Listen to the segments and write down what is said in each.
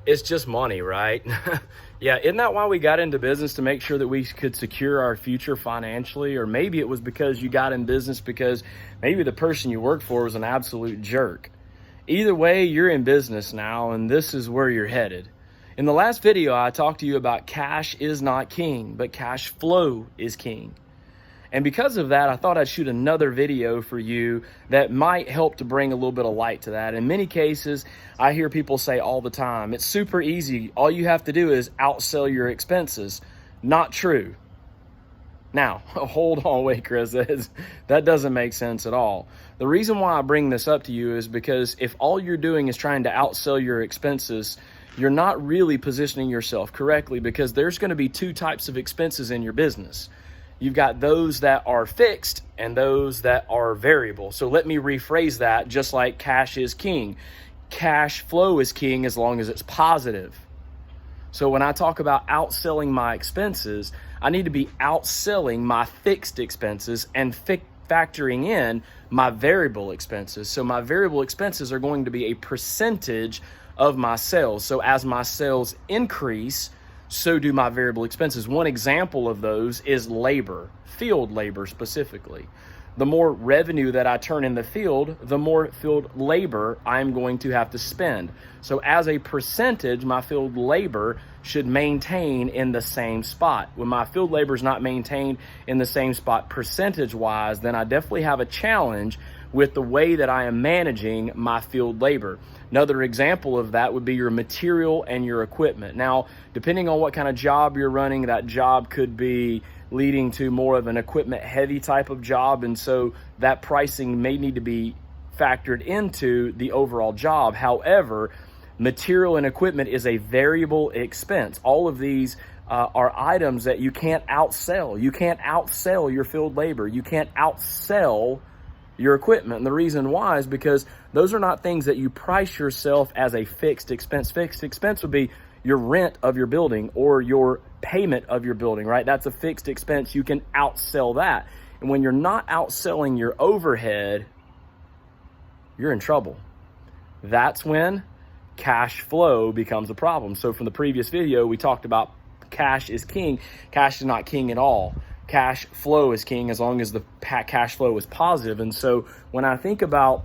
It's just money, right? Yeah, isn't that why we got into business, to make sure that we could secure our future financially? Or maybe it was because you got in business because maybe the person you worked for was an absolute jerk. Either way, you're in business now, and this is where you're headed. In the last video, I talked to you about cash is not king, but cash flow is king. And because of that, I thought I'd shoot another video for you that might help to bring a little bit of light to that. In many cases, I hear people say all the time, it's super easy. All you have to do is outsell your expenses. Not true. Now, hold on, wait, Chris, that doesn't make sense at all. The reason why I bring this up to you is because if all you're doing is trying to outsell your expenses, you're not really positioning yourself correctly, because there's going to be two types of expenses in your business. You've got those that are fixed and those that are variable. So let me rephrase that. Just like cash is king, cash flow is king as long as it's positive. So when I talk about outselling my expenses, I need to be outselling my fixed expenses and factoring in my variable expenses. So my variable expenses are going to be a percentage of my sales. So as my sales increase, so do my variable expenses. One example of those is labor, field labor specifically. The more revenue that I turn in the field, the more field labor I'm going to have to spend. So as a percentage, my field labor should maintain in the same spot. When my field labor is not maintained in the same spot percentage-wise, then I definitely have a challenge with the way that I am managing my field labor. Another example of that would be your material and your equipment. Now, depending on what kind of job you're running, that job could be leading to more of an equipment heavy type of job. And so that pricing may need to be factored into the overall job. However, material and equipment is a variable expense. All of these are items that you can't outsell. You can't outsell your field labor. You can't outsell your equipment. And the reason why is because those are not things that you price yourself as a fixed expense. Fixed expense would be your rent of your building or your payment of your building, right? That's a fixed expense. You can outsell that. And when you're not outselling your overhead, you're in trouble. That's when cash flow becomes a problem. So from the previous video, we talked about cash is king. Cash is not king at all. Cash flow is king as long as the cash flow is positive. And so when I think about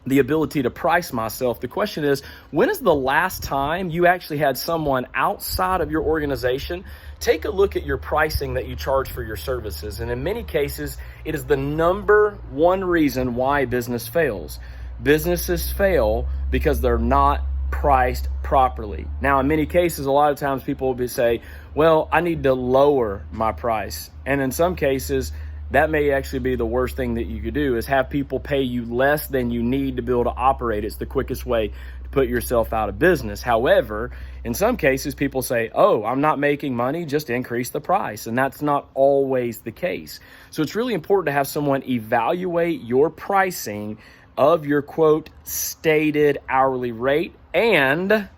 the ability to price myself, the question is, when is the last time you actually had someone outside of your organization take a look at your pricing that you charge for your services? And in many cases, it is the number one reason why business fails. Businesses fail because they're not priced properly. Now, in many cases, a lot of times people will say, well, I need to lower my price. And in some cases, that may actually be the worst thing that you could do, is have people pay you less than you need to be able to operate. It's the quickest way to put yourself out of business. However, in some cases, people say, oh, I'm not making money, just increase the price. And that's not always the case. So it's really important to have someone evaluate your pricing of your, quote, stated hourly rate, and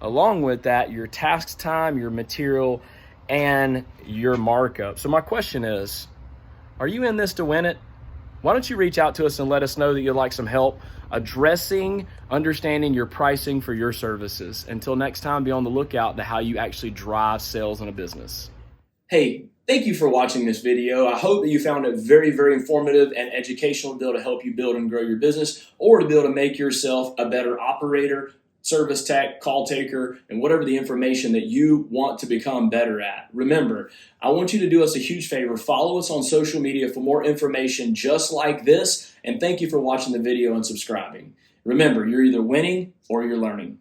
along with that, your task time, your material, and your markup. So my question is, are you in this to win it? Why don't you reach out to us and let us know that you'd like some help understanding your pricing for your services. Until next time, be on the lookout to how you actually drive sales in a business. Hey, thank you for watching this video. I hope that you found it very, very informative and educational to be able to help you build and grow your business, or to be able to make yourself a better operator, service tech, call taker, and whatever the information that you want to become better at. Remember, I want you to do us a huge favor. Follow us on social media for more information just like this. And thank you for watching the video and subscribing. Remember, you're either winning or you're learning.